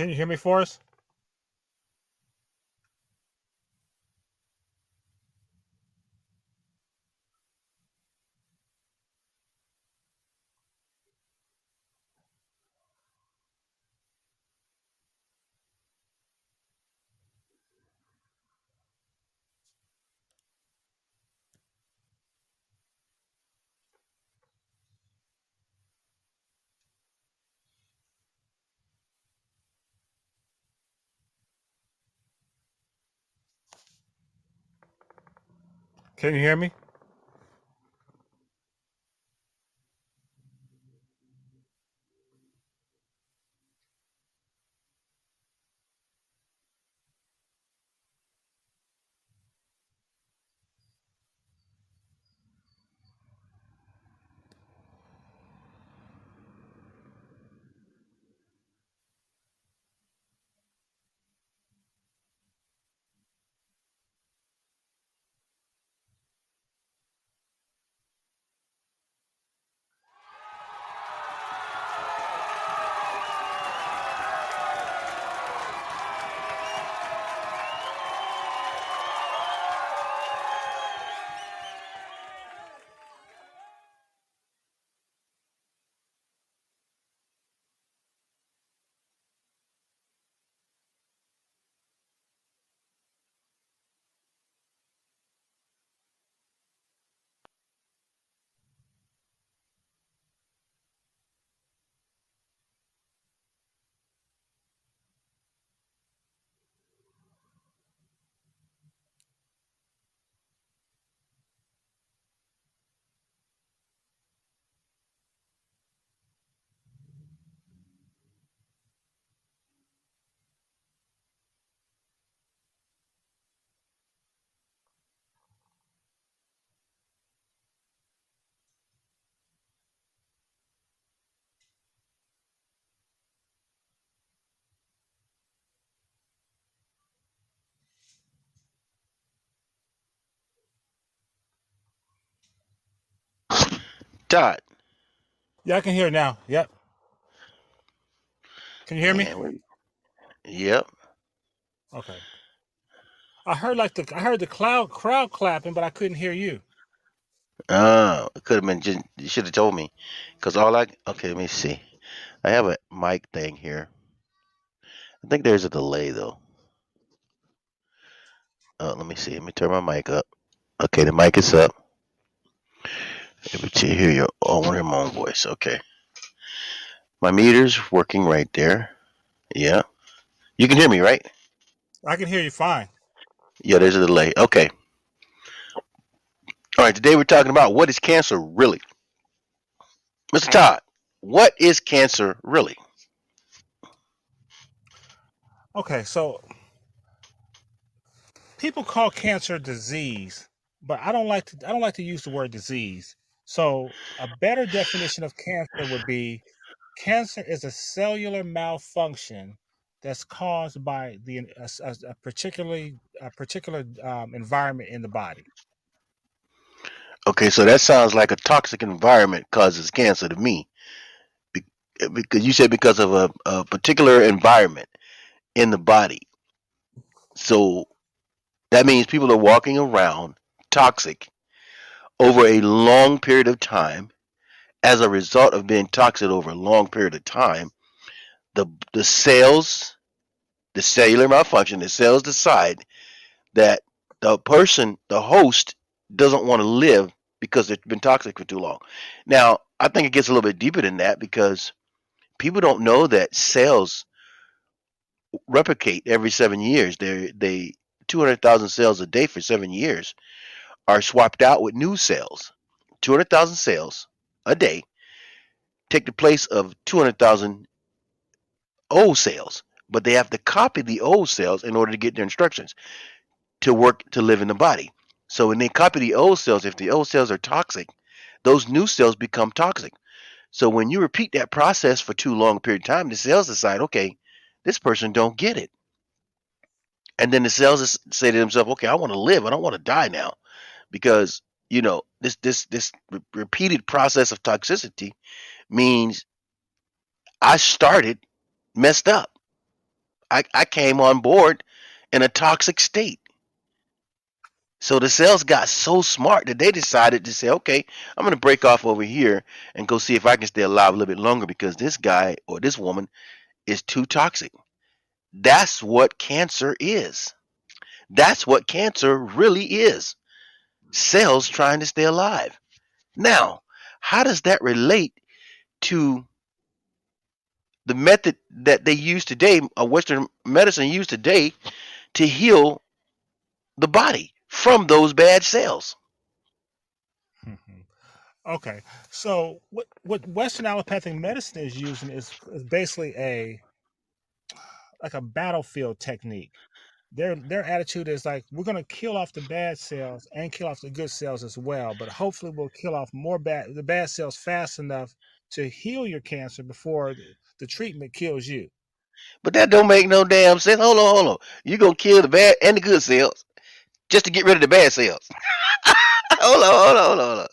Can you hear me, Forrest? Can you hear me? Todd, Yeah, I can hear now. Yep. Can you hear me? man, yep. Okay. I heard the crowd clapping, but I couldn't hear you. It could have been just, you should have told me. Because okay, let me see. I have a mic thing here. I think there's a delay though. Let me see. Let me turn my mic up. Okay, the mic is up. Able to hear your, I want to hear my own voice. Okay. My meter's working right there. Yeah. You can hear me, right? I can hear you fine. Yeah, there's a delay. Okay. All right, today we're talking about what is cancer really? Mr. Todd, what is cancer really? Okay, so people call cancer disease, but I don't like to use the word disease. So a better definition of cancer would be cancer is a cellular malfunction that's caused by a particular environment in the body. Okay, so that sounds like a toxic environment causes cancer to me. Be- Because you said because of a particular environment in the body. So that means people are walking around toxic over a long period of time. As a result of being toxic over a long period of time, the cells, the cellular malfunction, the cells decide that the person, the host, doesn't want to live because they've been toxic for too long. Now, I think it gets a little bit deeper than that because people don't know that cells replicate every 7 years. They 200,000 cells a day for 7 years are swapped out with new cells. 200,000 cells a day take the place of 200,000 old cells, but they have to copy the old cells in order to get their instructions to work to live in the body. So when they copy the old cells, if the old cells are toxic, those new cells become toxic. So when you repeat that process for too long a period of time, the cells decide, okay, this person don't get it. And then the cells say to themselves, okay, I want to live. I don't want to die now because this repeated process of toxicity means I started messed up. I came on board in a toxic state. So the cells got so smart that they decided to say, okay, I'm going to break off over here and go see if I can stay alive a little bit longer because this guy or this woman is too toxic. That's what cancer is. That's what cancer really is. Cells trying to stay alive. Now, how does that relate to the method that they use today, Western medicine use today, to heal the body from those bad cells? Mhm. Okay, so what Western allopathic medicine is using is basically a like a battlefield technique. Their attitude is like we're gonna kill off the bad cells and kill off the good cells as well, but hopefully we'll kill off more the bad cells fast enough to heal your cancer before the treatment kills you. But that don't make no damn sense. Hold on, hold on. You gonna kill the bad and the good cells just to get rid of the bad cells? Hold on, hold on, hold on, hold on.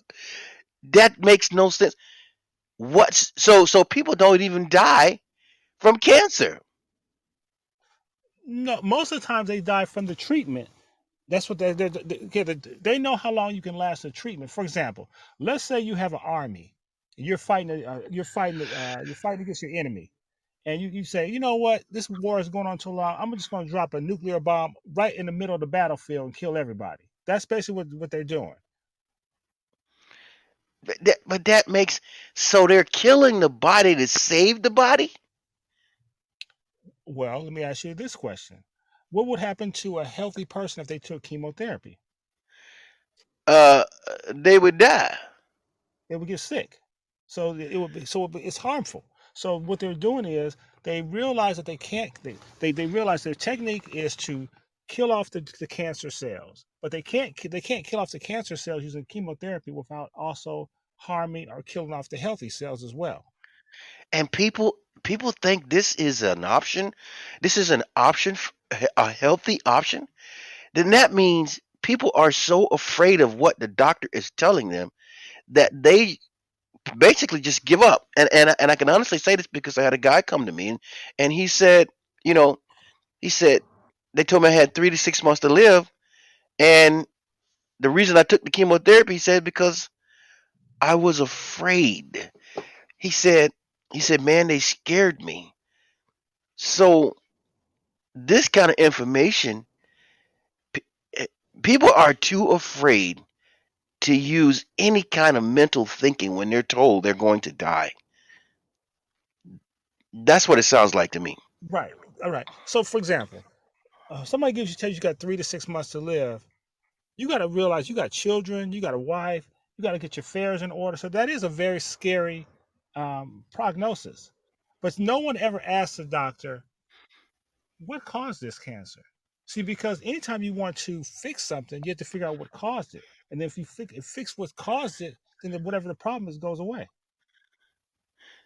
That makes no sense. What? So people don't even die from cancer. No, most of the times they die from the treatment. That's what they know how long you can last a treatment. For example, let's say you have an army, and you're fighting against your enemy, and you say, you know what, this war is going on too long. I'm just going to drop a nuclear bomb right in the middle of the battlefield and kill everybody. That's basically what they're doing. But that makes so they're killing the body to save the body. Well, let me ask you this question: what would happen to a healthy person if they took chemotherapy? Uh, they would die. They would get sick. So it would be it's harmful. So what they're doing is they realize that they can't they realize their technique is to kill off the cancer cells, but they can't kill off the cancer cells using chemotherapy without also harming or killing off the healthy cells as well. And people think this is an option. This is an option, a healthy option. Then that means people are so afraid of what the doctor is telling them that they basically just give up. And I can honestly say this because I had a guy come to me and he said, you know, he said they told me I had 3 to 6 months to live, and the reason I took the chemotherapy, he said, because I was afraid. He said, man, they scared me. So this kind of information, eh, people are too afraid to use any kind of mental thinking when they're told they're going to die. That's what it sounds like to me. Right. All right. So for example, somebody tells you got 3 to 6 months to live. You got to realize you got children, you got a wife, you got to get your affairs in order. So that is a very scary prognosis. But no one ever asks the doctor what caused this cancer. See, because anytime you want to fix something, you have to figure out what caused it, and then if you fix what caused it, then whatever the problem is goes away.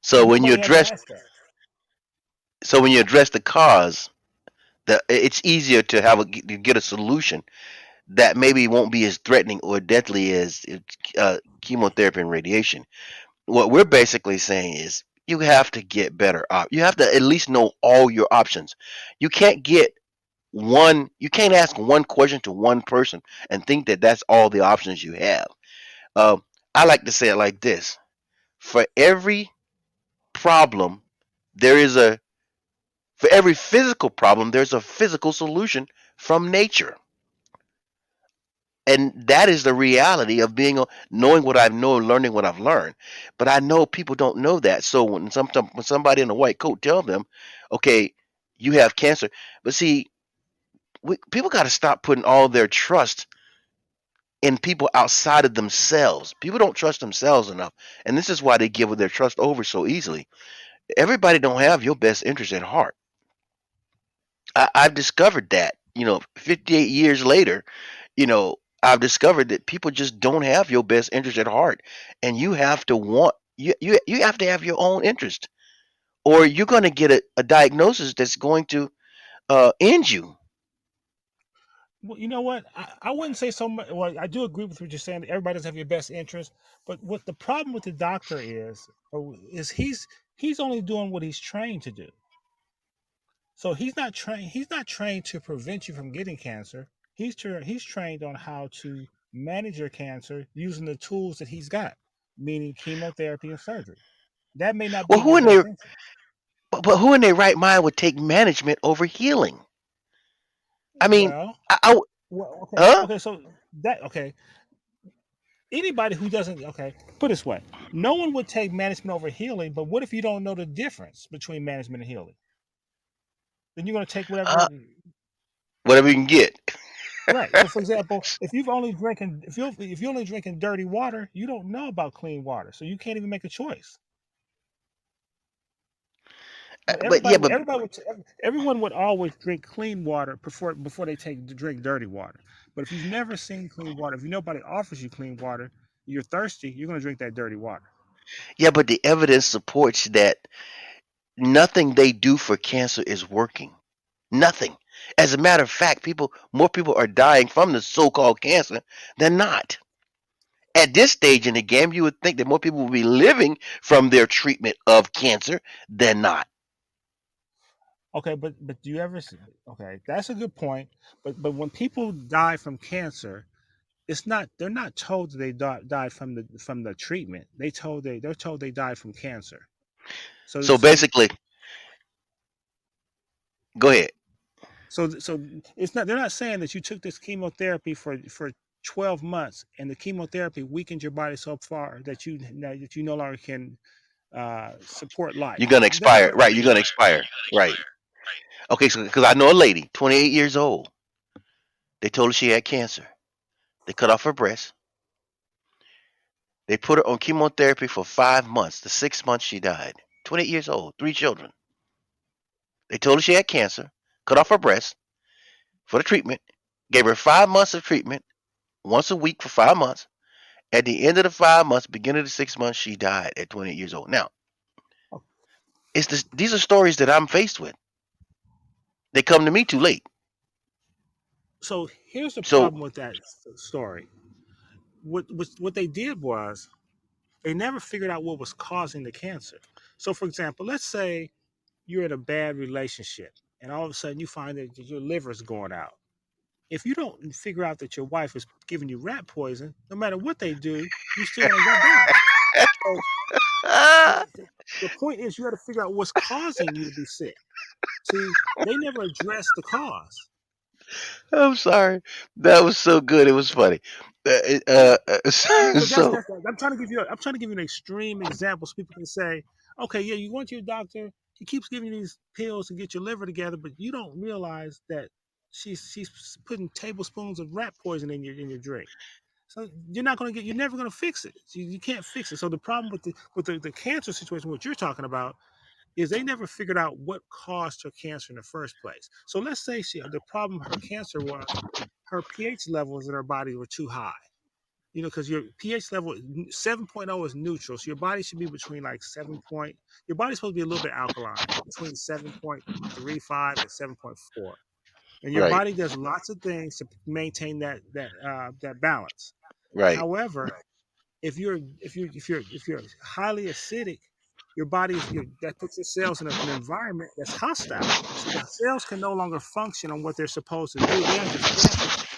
So But when you nobody ever address asks that. so when you address the cause, it's easier to to get a solution that maybe won't be as threatening or deadly as chemotherapy and radiation. What we're basically saying is you have to get better you have to at least know all your options. You can't get you can't ask one question to one person and think that that's all the options you have. um, I like to say it like this: for every problem there is a for every physical problem there's a physical solution from nature. And that is the reality of knowing what I've known, learning what I've learned. But I know people don't know that. So when somebody in a white coat tell them, okay, you have cancer, but see, people got to stop putting all their trust in people outside of themselves. People don't trust themselves enough, and this is why they give their trust over so easily. Everybody don't have your best interest at heart. I've discovered that. 58 years later, I've discovered that people just don't have your best interest at heart, and you have to you have to have your own interest, or you're going to get a diagnosis that's going to end you. Well, you know what? I wouldn't say so much. Well, I do agree with what you're saying. That everybody doesn't have your best interest, but what the problem with the doctor is he's only doing what he's trained to do. So he's not trained. He's not trained to prevent you from getting cancer. He's trained on how to manage your cancer using the tools that he's got, meaning chemotherapy and surgery. That may not be Well, in your best interest. but who in their right mind would take management over healing? I mean, Well, I well, okay, huh? okay. So that okay. Anybody who doesn't okay, put it this way, no one would take management over healing. But what if you don't know the difference between management and healing? Then you're going to take whatever. Uh, whatever you can get. Right. So, for example, if you only drinking dirty water, you don't know about clean water, so you can't even make a choice. But But yeah, but everyone would always drink clean water before they take to drink dirty water. But if you've never seen clean water, if nobody offers you clean water, you're thirsty, you're going to drink that dirty water. yeah, but the evidence supports that nothing they do for cancer is working. Nothing. As a matter of fact, more people are dying from the so-called cancer than not. At this stage in the game, you would think that more people will be living from their treatment of cancer than not. Okay, but do you ever? Okay, that's a good point. But when people die from cancer, it's not they're not told that they died from the treatment. They're told they died from cancer. So So so basically, go ahead. so it's not they're not saying that you took this chemotherapy for 12 months and the chemotherapy weakened your body so far that you no longer can support You're life. gonna They're expire, not right? You're gonna expire, right? Okay, so because I know a lady, 28 years old, they told her she had cancer. They cut off her breast. They put her on chemotherapy for 5 months. The 6 months she died. 28 years old, three children. They told her she had cancer, cut off her breast for the treatment, gave her 5 months of treatment, once a week for 5 months. At the end of the 5 months, beginning of the 6 months, she died at 28 years old. Now, these are stories that I'm faced with. They come to me too late. so here's the So problem with that story. What they did was they never figured out what was causing the cancer. So for example, let's say you're in a bad relationship and all of a sudden you find that your liver's going out. If you don't figure out that your wife is giving you rat poison, no matter what they do, you're still going to die. So ah, the point is, you got to figure out what's causing you to be sick. See, they never address the cause. I'm sorry. That was so good. It was funny. I mean, because So I'm trying to give you an extreme example so people can say, okay, yeah, you want your doctor, he keeps giving you these pills to get your liver together, but you don't realize that she's putting tablespoons of rat poison in your drink. So you're never gonna fix it. You can't fix it. So the problem with the cancer situation, what you're talking about, is they never figured out what caused her cancer in the first place. So let's say the problem her cancer was her pH levels in her body were too high. Because your pH level 7.0 is neutral, so your body should be between like 7 point. Your body's supposed to be a little bit alkaline, between 7.35 and 7.4, and your right, body does lots of things to maintain that balance. right, However, if you're highly acidic, your body that puts your cells in an environment that's hostile. So the cells can no longer function on what they're supposed to do. They have to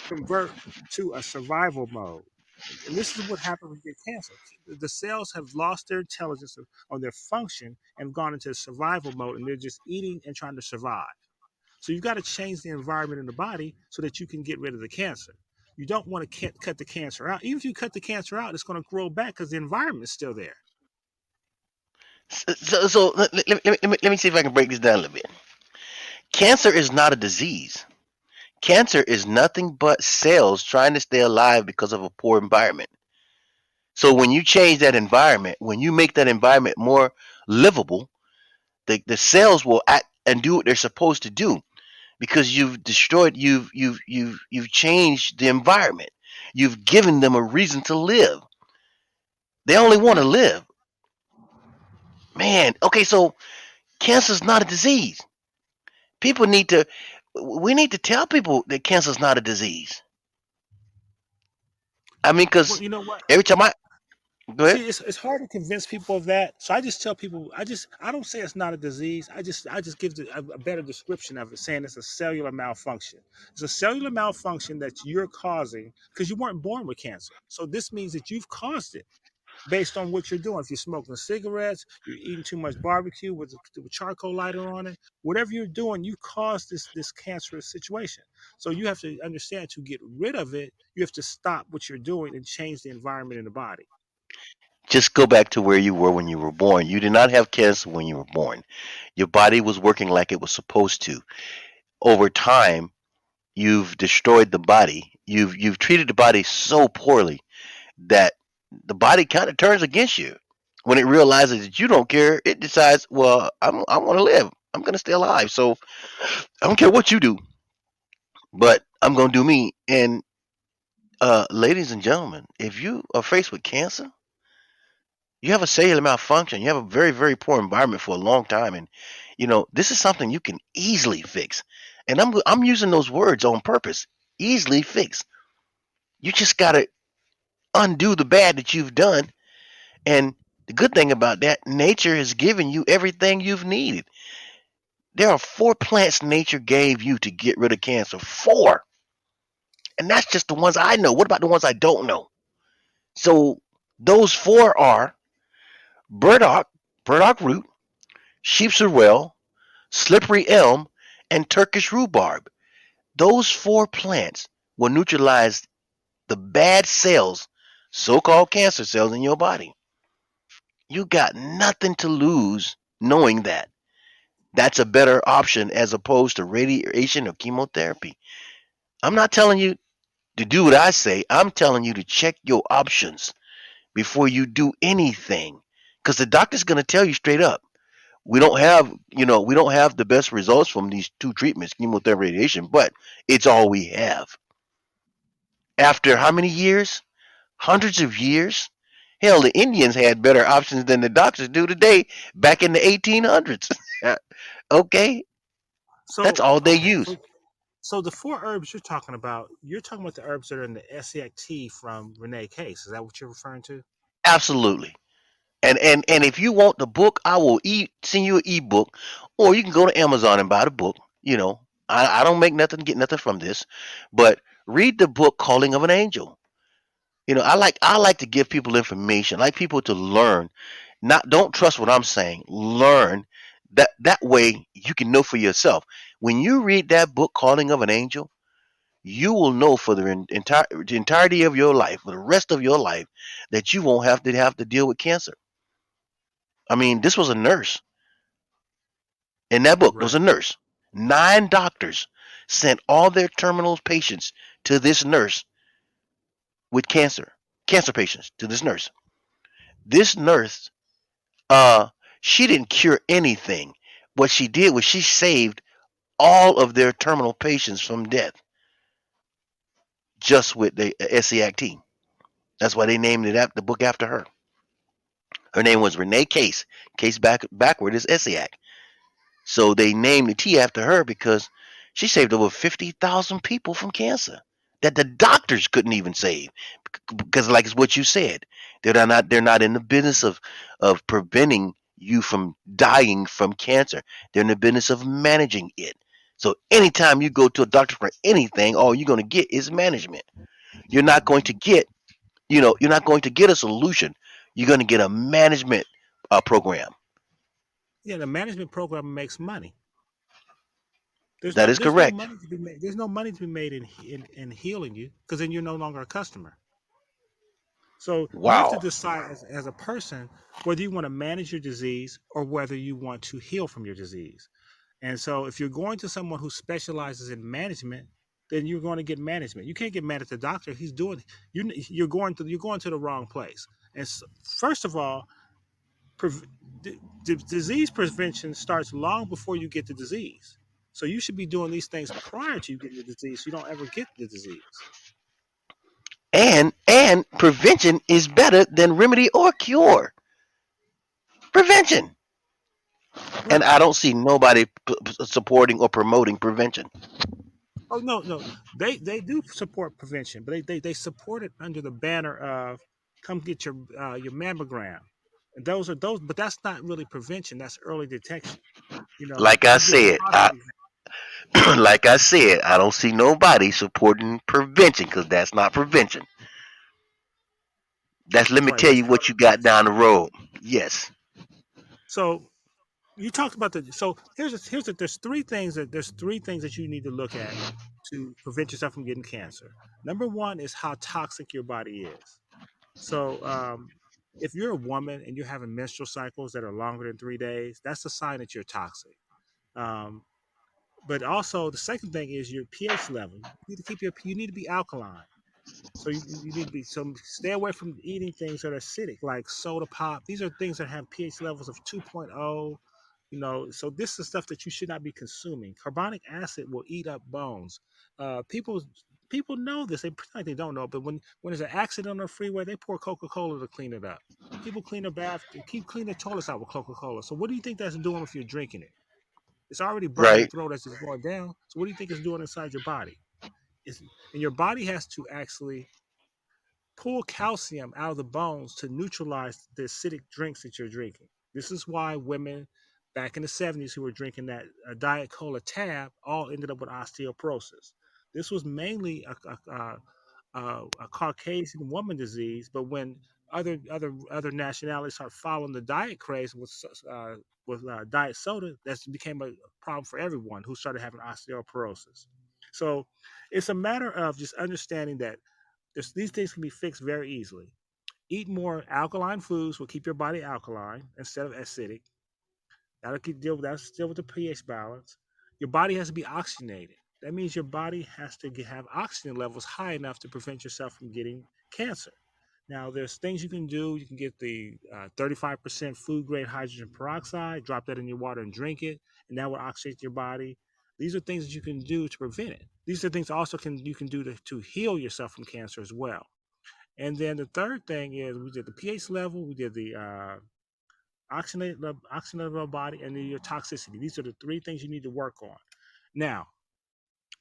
convert to a survival mode. And this is what happens when you get cancer. The cells have lost their intelligence on their function and gone into survival mode, and they're just eating and trying to survive. So you've got to change the environment in the body so that you can get rid of the cancer. You don't want to cut the cancer out. Even if you cut the cancer out, it's going to grow back because the environment is still there. so let me see if I can break this down a little bit. Cancer is not a disease. Cancer is nothing but cells trying to stay alive because of a poor environment. So when you change that environment, when you make that environment more livable, the cells will act and do what they're supposed to do because you've changed the environment. You've given them a reason to live. They only want to live. Man, okay, so cancer is not a disease. People need to we need to tell people that cancer is not a disease. I mean, Well, because you know what? every time I Go ahead. See, it's hard to convince people of that. So I just tell people, I don't say it's not a disease. I just give a better description of it, saying it's a cellular malfunction. It's a cellular malfunction that you're causing because you weren't born with cancer. So this means that you've caused it based on what you're doing. If you're smoking cigarettes, you're eating too much barbecue with charcoal lighter on it, whatever you're doing, you caused this cancerous situation. So you have to understand, to get rid of it, you have to stop what you're doing and change the environment in the body. Just go back to where you were when you were born. You did not have cancer when you were born. Your body was working like it was supposed to. Over time, you've destroyed the body. You've treated the body so poorly that the body kind of turns against you. When it realizes that you don't care, it decides, well, I want to live. I'm going to stay alive. So I don't care what you do, but I'm going to do me. And ladies and gentlemen, if you are faced with cancer, you have a cellular malfunction. You have a very, very poor environment for a long time, and this is something you can easily fix. And I'm using those words on purpose. Easily fix. You just gotta undo the bad that you've done. And the good thing about that, nature has given you everything you've needed. There are 4 plants nature gave you to get rid of cancer. 4, and that's just the ones I know. What about the ones I don't know? So those 4 are burdock, burdock root, sheep's sorrel, slippery elm, and Turkish rhubarb. Those 4 plants will neutralize the bad cells, so called cancer cells in your body. You got nothing to lose knowing that. That's a better option as opposed to radiation or chemotherapy. I'm not telling you to do what I say, I'm telling you to check your options before you do anything. Because the doctor's going to tell you straight up, we don't have the best results from these 2 treatments, chemotherapy and radiation, but it's all we have. After how many years? Hundreds of years? Hell, the Indians had better options than the doctors do today back in the 1800s. Okay? That's So all they okay, use. so the 4 herbs you're talking about the herbs that are in the SEAT from Renee Case. Is that what you're referring to? Absolutely. And if you want the book, I will send you an ebook, or you can go to Amazon and buy the book. I don't make nothing, get nothing from this, but read the book Calling of an Angel. I like to give people information. I like people to learn. Not Don't trust what I'm saying. Learn. That way you can know for yourself. When you read that book Calling of an Angel, you will know for the entirety of your life, for the rest of your life, that you won't have to deal with cancer. I mean, this was a nurse in that book. There was Right. a nurse. 9 doctors sent all their terminal patients to this nurse with cancer patients to this nurse. This nurse, uh, she didn't cure anything. What she did was she saved all of their terminal patients from death just with the SEAC. That's why they named the book after her. Her name was Renee Case. Case backward is SEAC. So they named the T after her because she saved over 50,000 people from cancer that the doctors couldn't even save. Because, like it's what you said, they're not in the business of preventing you from dying from cancer. They're in the business of managing it. So anytime you go to a doctor for anything, all you're going to get is management. You're not going to get, you're not going to get a solution. You're going to get a management program. Yeah, the management program makes money. That is There's no correct. money to be made. There's no money to be made in healing you, because then you're no longer a customer. So you have to Wow. decide as a person whether you want to manage your disease or whether you want to heal from your disease. And so if you're going to someone who specializes in management, then you're going to get management. You can't get mad at the doctor. He's doing you're going to the wrong place. And so, first of all, pre- disease prevention starts long before you get the disease. So you should be doing these things prior to you getting the disease, so you don't ever get the disease. And prevention is better than remedy or cure. Prevention. And Right. I don't see nobody supporting or promoting prevention. Oh no, no, they do support prevention, but they support it under the banner of come get your mammogram. And those, but that's not really prevention. That's early detection. You know, Like I you get the said, prostate exam. like I said, I don't see nobody supporting prevention because that's not prevention. That's let me Right. tell That's you what early you got detection. down the road. Yes. So you talked about the. So there's three things that you need to look at to prevent yourself from getting cancer. Number one is how toxic your body is. So if you're a woman and you're having menstrual cycles that are longer than 3 days, that's a sign that you're toxic. Um, but also the second thing is your pH level. You need to you need to be alkaline. So you need to be so stay away from eating things that are acidic, like soda pop. These are things that have pH levels of 2.0. You know, so this is stuff that you should not be consuming. Carbonic acid will eat up bones. People know this. They pretend like they don't know, but when there's an accident on the freeway, they pour Coca-Cola to clean it up. People clean their bath, keep cleaning their toilets out with Coca-Cola. So what do you think that's doing if you're drinking it? It's already burning your Right. throat as it's going down. So what do you think it's doing inside your body? It's, and your body has to actually pull calcium out of the bones to neutralize the acidic drinks that you're drinking. This is why women back in the 70s who were drinking that Diet Cola tab all ended up with osteoporosis. This was mainly a Caucasian woman disease, but when other nationalities start following the diet craze with diet soda, that became a problem for everyone who started having osteoporosis. So it's a matter of just understanding that these things can be fixed very easily. Eat more alkaline foods will keep your body alkaline instead of acidic. That'll deal with the pH balance. Your body has to be oxygenated. That means your body has to have oxygen levels high enough to prevent yourself from getting cancer. Now, there's things you can do. You can get the 35% food grade hydrogen peroxide, drop that in your water and drink it, and that will oxygenate your body. These are things that you can do to prevent it. These are things also you can do to heal yourself from cancer as well. And then the third thing is we did the pH level, we did the oxygenate of our body, and then your toxicity. These are the three things you need to work on. Now,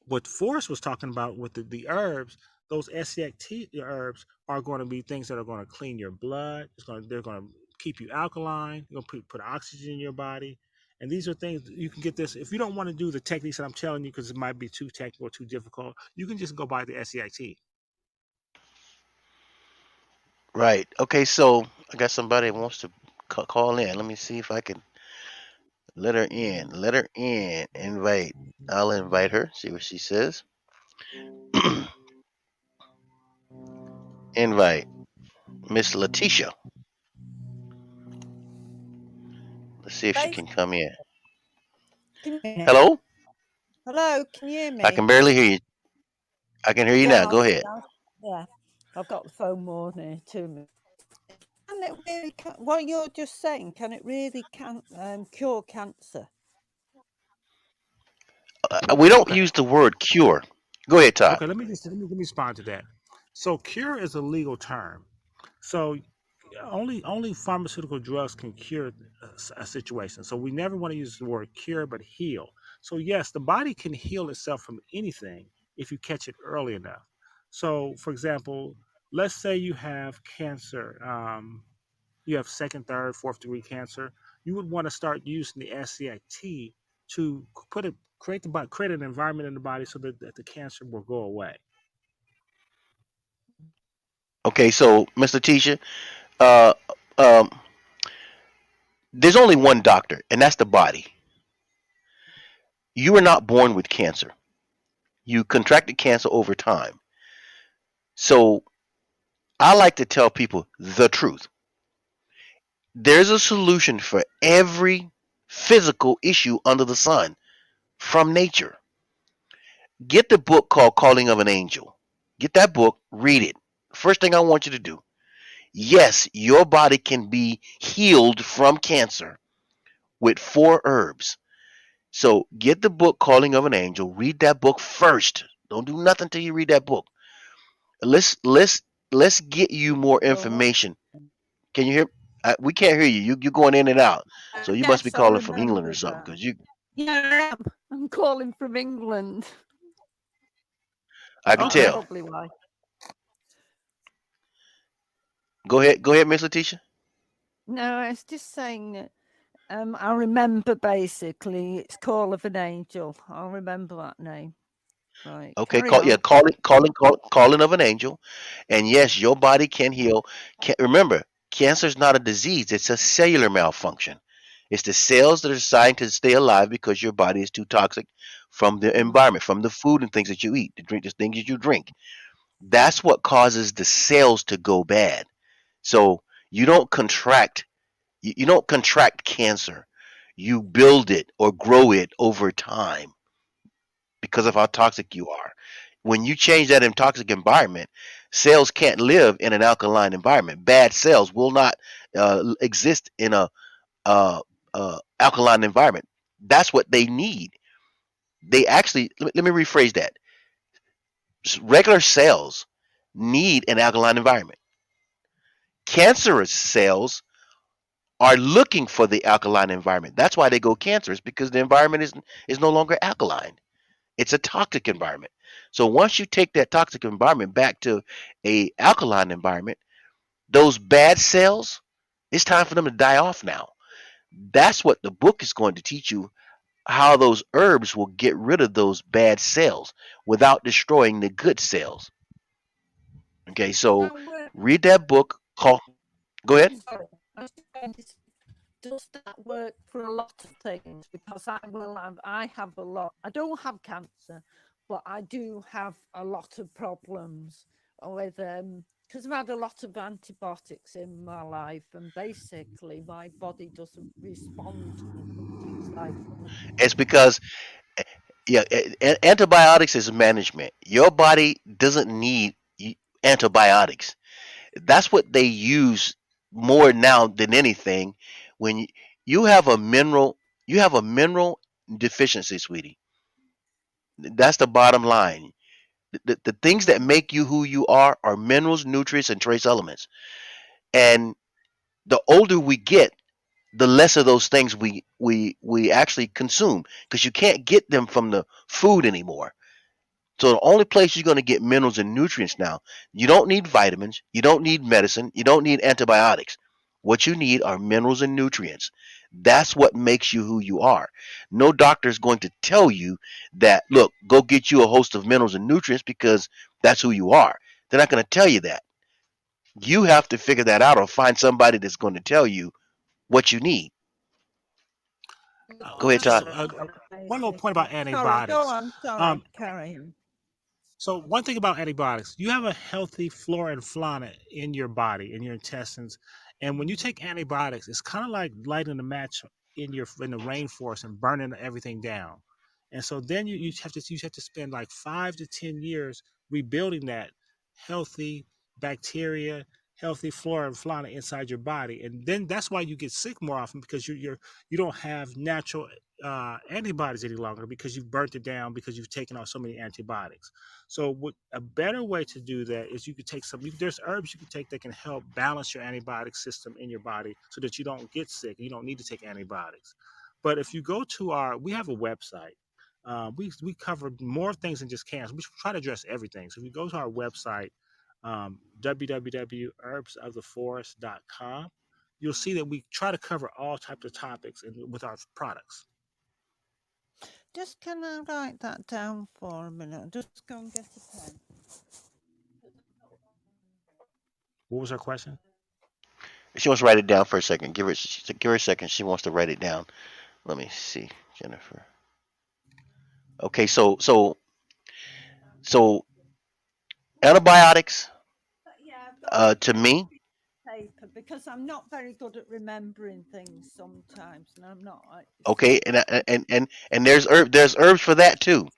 what Forrest was talking about with the herbs, those SCT herbs are going to be things that are going to clean your blood. They're going to keep you alkaline. You're going to put oxygen in your body. And these are things you can get this. If you don't want to do the techniques that I'm telling you because it might be too technical or too difficult, you can just go buy the SCIT. Right. Okay. So I got somebody that wants to call in. Let me see if I can let her in. Let her in. Invite. I'll invite her. See what she says. Invite Miss Letitia. Let's see if she Dave, can come in. can you hear me? Hello. Hello, can you hear I can me? barely hear you. I can hear you now. Yeah, Go ahead. yeah. I've got the phone more near to me. Can it really, what you're just saying, can it really cure cancer? We don't Okay. use the word cure. Go ahead, Todd. Okay. Let me respond to that. So, cure is a legal term. So only pharmaceutical drugs can cure a situation. So we never want to use the word cure, but heal. So yes, the body can heal itself from anything if you catch it early enough. So, for example, let's say you have cancer. You have second, third, fourth degree cancer. You would want to start using the SCIT to create an environment in the body so that the cancer will go away. Okay, so Miss Letitia, uh, um, there's only one doctor, and that's the body. You were not born with cancer. You contracted cancer over time. So I like to tell people the truth. There's a solution for every physical issue under the sun from nature. Get the book called Calling of an Angel. Get that book, read it. First thing I want you to do. Yes, your body can be healed from cancer with 4 herbs. So get the book Calling of an Angel. Read that book first. Don't do nothing till you read that book. Let's let's let's get you more Sure. information. Can you hear? We can't hear you. You're going in and out. So you must be Yes, I calling from England or remember something, that. because you. Yeah, I am. I'm calling from England. I can That's Okay. tell. probably why. Go ahead, Miss Letitia. No, I was just saying that I remember basically it's Call of an Angel. I'll remember that name. Right, Okay, carry call yeah, on. calling of an angel, and yes, your body can heal. Remember, cancer is not a disease; it's a cellular malfunction. It's the cells that are designed to stay alive because your body is too toxic from the Mm. environment, from the food and things that you eat, the things that you drink. That's what causes the cells to go bad. So you don't contract you don't contract cancer. You build it or grow it over time because of how toxic you are. When you change that in toxic environment, cells can't live in an alkaline environment. Bad cells will not exist in a alkaline environment. That's what they need. They actually let me rephrase that. Regular cells need an alkaline environment. Cancerous cells are looking for the alkaline environment. That's why they go cancerous because the environment is no longer alkaline. It's a toxic environment. So once you take that toxic environment back to a alkaline environment, those bad cells, it's time for them to die off now. That's what the book is going to teach you, how those herbs will get rid of those bad cells without destroying the good cells. Okay, so Now, read that book called Go ahead. sorry, I was just going to say, does that work for a lot of things? Because I have a lot. I don't have cancer, but I do have a lot of problems with because I've had a lot of antibiotics in my life, and basically my body doesn't respond to them, things like that. It's because yeah, antibiotics is management. Your body doesn't need antibiotics. That's what they use more now than anything. When you have a mineral deficiency, sweetie. That's the bottom line. The things that Mm. make you who you are minerals, nutrients, and trace elements. And the older we get, the less of those things we actually consume because you can't get them from the food anymore. So the only place you're going to get minerals and nutrients now, you don't need vitamins, you don't need medicine, you don't need antibiotics. What you need are minerals and nutrients. That's what makes you who you are. No doctor is going to tell you that, look, go get you a host of minerals and nutrients because that's who you are. They're not going to tell you that. You have to figure that out or find somebody that's going to tell you what you need. Go ahead, Todd. Just one little point Basically, about sorry, go antibiotics. on. Um, Sorry, carry on. So one thing about antibiotics, you have a healthy flora and fauna in your body, in your intestines, and when you take antibiotics, it's kind of like lighting a match in the rainforest and burning everything down. And so then you have to spend like 5 to 10 years rebuilding that healthy bacteria, healthy flora and fauna inside your body, and then that's why you get sick more often because you don't have natural antibodies any longer because you've burnt it down because you've taken out so many antibiotics. So, what a better way to do that is you could take there's herbs you can take that can help balance your antibiotic system in your body so that you don't get sick. You don't need to take antibiotics. But if you go to we have a website. We cover more things than just cancer. We try to address everything. So if you go to our website, www.herbsoftheforest.com, you'll see that we try to cover all types of topics with our products. Just can I write that down for a minute? Just go and get a pen. What was our question? She wants to write it down for a second. Give her a second. She wants to write it down. Let me see, Jennifer. Okay, so antibiotics, Yeah, I've got a to me, paper because I'm not very good at remembering things sometimes, and I'm not like okay, so. and there's herbs for that too.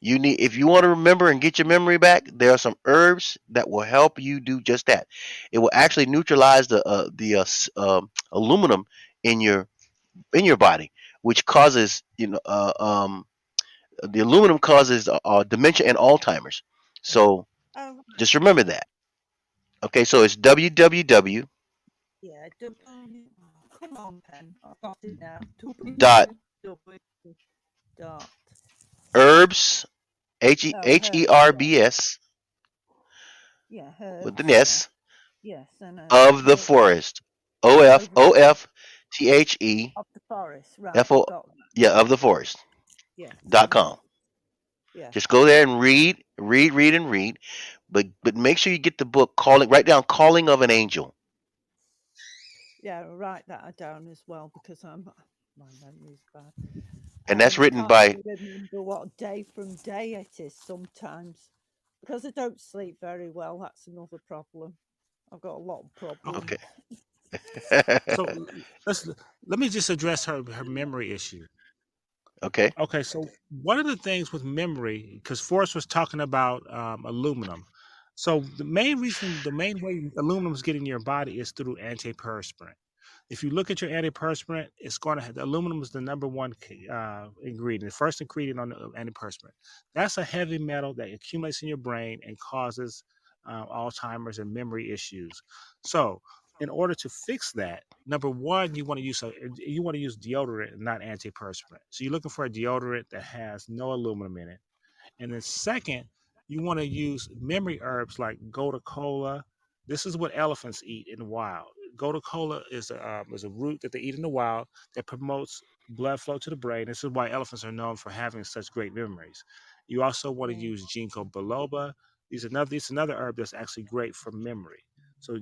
You need if you want to remember and get your memory back, there are some herbs that will help you do just that. It will actually neutralize aluminum in your body, which causes the aluminum causes dementia and Alzheimer's. So Oh, just remember that. Okay, so it's www yeah. Come on, pen. I've got it now. dot www. Dot. herbs Oh, herbs. Yeah, herbs yeah, with an herbs. Yeah, S Yes, I know. of the Of forest. OFOFTHE of the forest. Right, I've FO, got that. yeah, of the forest Yes, dot yes, com. yes. Just go there and read, and read. But make sure you get the book calling. Write down "Calling of an Angel," Yeah, I'll write that down as well because my memory's bad. and that's I written can't by. even remember what day from day it is sometimes because I don't sleep very well. That's another problem. I've got a lot of Okay. Okay. problems. So let's let me just address her memory issue. Okay. Okay, so one of the things with memory, because Forrest was talking about aluminum. So the main way aluminum is getting in your body is through antiperspirant. If you look at your antiperspirant, it's going to have aluminum is the number one ingredient, the first ingredient on the antiperspirant. That's a heavy metal that accumulates in your brain and causes Alzheimer's and memory issues. So, in order to fix that, number one, you want to use deodorant and not antiperspirant. So you're looking for a deodorant that has no aluminum in it. And then second, you want to use memory herbs like gotu kola. This is what elephants eat in the wild. Gotu kola is a root that they eat in the wild that promotes blood flow to the brain. This is why elephants are known for having such great memories. You also want to Mm, use ginkgo biloba. These another herb that's actually great for memory. So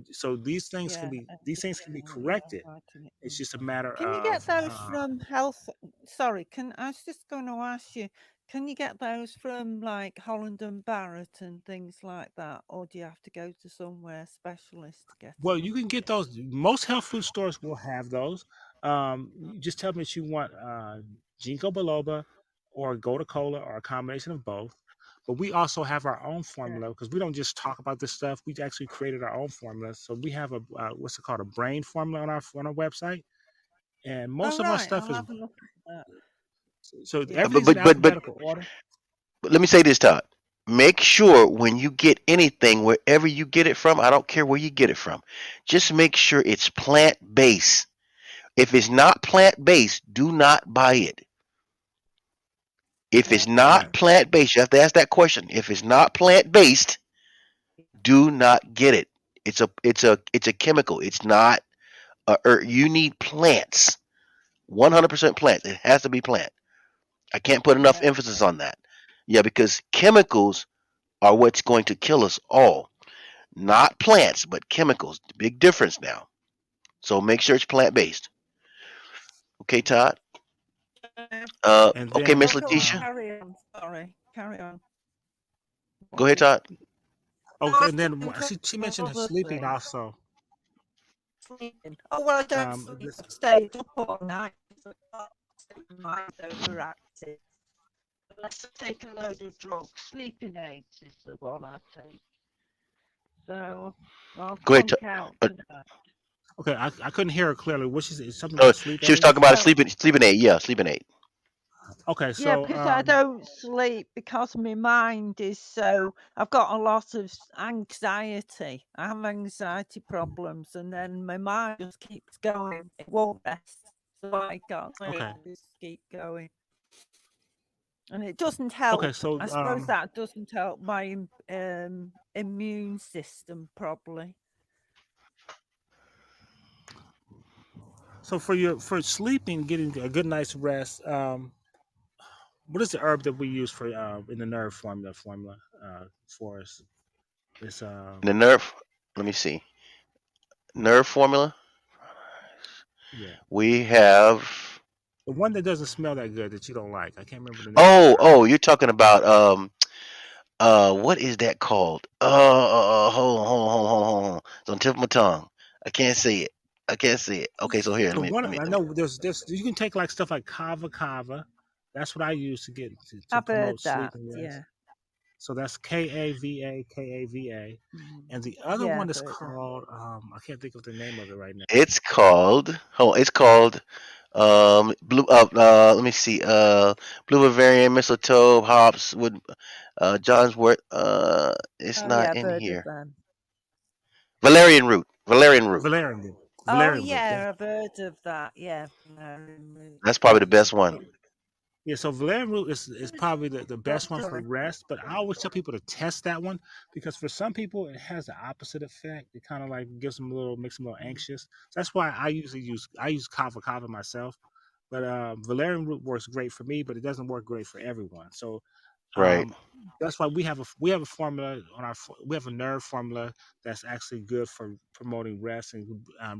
yeah, these things can be corrected. I'm writing it It's down. just a matter Can you get of those from health? Sorry, can I was just going to ask you, can you get those from like Holland and Barrett and things like that, or do you have to go to somewhere specialist to get well, them? you can get those. Most health food stores will have those. You just tell them that you want ginkgo biloba or gotu kola or a combination of both. But we also have our own Yeah. formula because we don't just talk about this stuff. We actually created our own formula. So we have a what's it called, a brain formula on our website, and most Oh of our right, stuff I'll is have a look at that. so Yeah. But everything's in but but but, alphabetical order. but let me say this, Todd. Make sure when you get anything, wherever you get it from, I don't care where you get it from, just make sure it's plant based. If it's not plant based, do not buy it. If it's Okay. not Right. plant based, you have to ask that question. If it's not plant based, do not get it. It's a chemical. It's not a herb. You need plants. 100% plants. It has to be plant. I can't put enough Yeah. emphasis on that. Yeah, because chemicals are what's going to kill us all. Not plants, but chemicals. Big difference now. So make sure it's plant based. Okay, Todd. Okay. And Okay, No, Miss then go on. Letitia. Carry on. Sorry. Carry on. Go What ahead, was Todd. no, I okay, was and going then to talk she about mentioned her other sleeping things. also. Sleeping. Oh well, I don't sleep. This I stay up all night. So my mind's overactive. Unless I take a load of drugs, sleeping aids is the one I take. So I'll Go ahead. flunk out Uh, tonight. okay, I couldn't hear her clearly. What she said something uh, about sleep she was talking aids. about a Oh, sleeping aid. Yeah, sleeping aid. Okay, yeah, so because I don't sleep because my mind is so. I've got a lot of anxiety. I have anxiety problems, and then my mind just keeps going. It won't rest, so I can't sleep. okay, I just keep going, and it doesn't okay, help. so I suppose that doesn't help my immune system probably. so for sleeping, getting a good night's rest. What is the herb that we use for in the nerve formula for us? It's The nerve. Let me see. Nerve formula. yeah, We have. the one that doesn't smell that good that you don't like. I can't remember the name of the Oh, herb. oh, you're talking about what is that called? Hold on. It's on the tip of my tongue. I can't say it. I can't say it. Okay, so here, The one I let me. know there's you can take like stuff like kava. That's what I use to I've heard promote sleep that. and rest. Yeah, So that's KAVA, and the other yeah, one I've is heard that. called I can't think of the name of it right now. It's called. Oh, it's called blue. Let me see. Blue Bavarian mistletoe hops with John's wort. It's Oh yeah, not I've in heard of here. them. Valerian root. Valerian root. Valerian root. Oh Valerian root. yeah, I've heard of that. Yeah, no, That's probably the yes, best one. Yeah, so valerian root is Good. probably the Oh, best one for sorry. rest, but I always tell people to test that one because for some people it has the opposite effect. It kind of like gives them a little, makes them a little anxious. So that's why I use kava kava myself, but valerian root works great for me, but it doesn't work great for everyone. So Right. um, that's why we have a formula on we have a nerve formula that's actually good for promoting rest and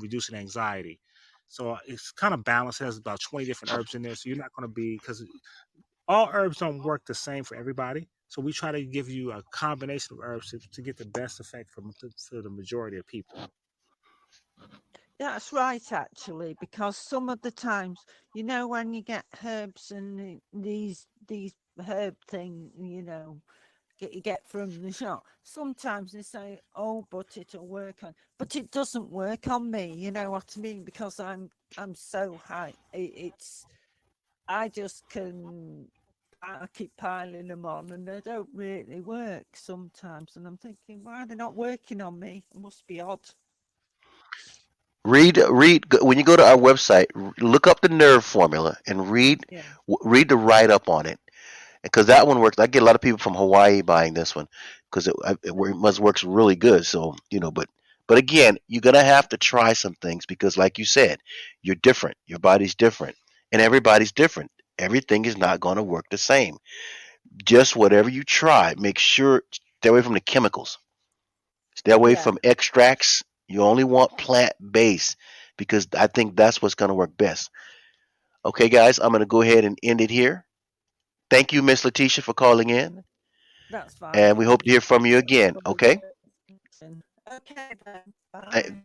reducing anxiety. So it's kind of balanced. It has about 20 different herbs in there. So you're not going to be, because all herbs don't work the same for everybody. So we try to give you a combination of herbs to get the best effect for the majority of people. That's right, actually, because some of the times, when you get herbs and these herb thing, you get from the shop. Sometimes they say, "Oh, but it'll work on," but it doesn't work on me. You know what I mean? Because I'm so high. It's I just can. I keep piling them on, and they don't really work sometimes. And I'm thinking, why are they not working on me? It must be odd. Read when you go to our website. Look up the nerve formula and Yeah, read the write up on it because that one works. I get a lot of people from Hawaii buying this one because it must works really good. So but again, you're gonna have to try some things because, like you said, you're different. Your body's different, and everybody's different. Everything is not going to work the same. Just whatever you try, make sure stay away from the chemicals. Stay away yeah, from extracts. You only want plant based because I think that's what's going to work best. Okay, guys, I'm going to go ahead and end it here. Thank you, Miss Letitia, for calling in, that's fine. and we hope Thank to hear you from you again. for the Okay? information. Okay then. Th- Bye.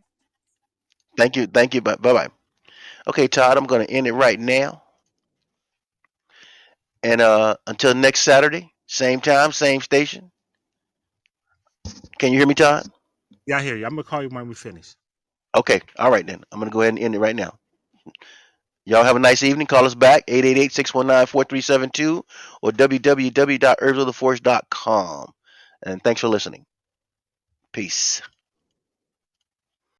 Thank you. Bye bye. Okay, Todd, I'm going to end it right now, and until next Saturday, same time, same station. Can you hear me, Todd? Yeah, I hear you. I'm gonna call you when we finish. Okay, all right then. I'm going to go ahead and end it right now. Y'all have a nice evening. Call us back, 888-619-4372 or www.herbsoftheforce.com. And thanks for listening. Peace.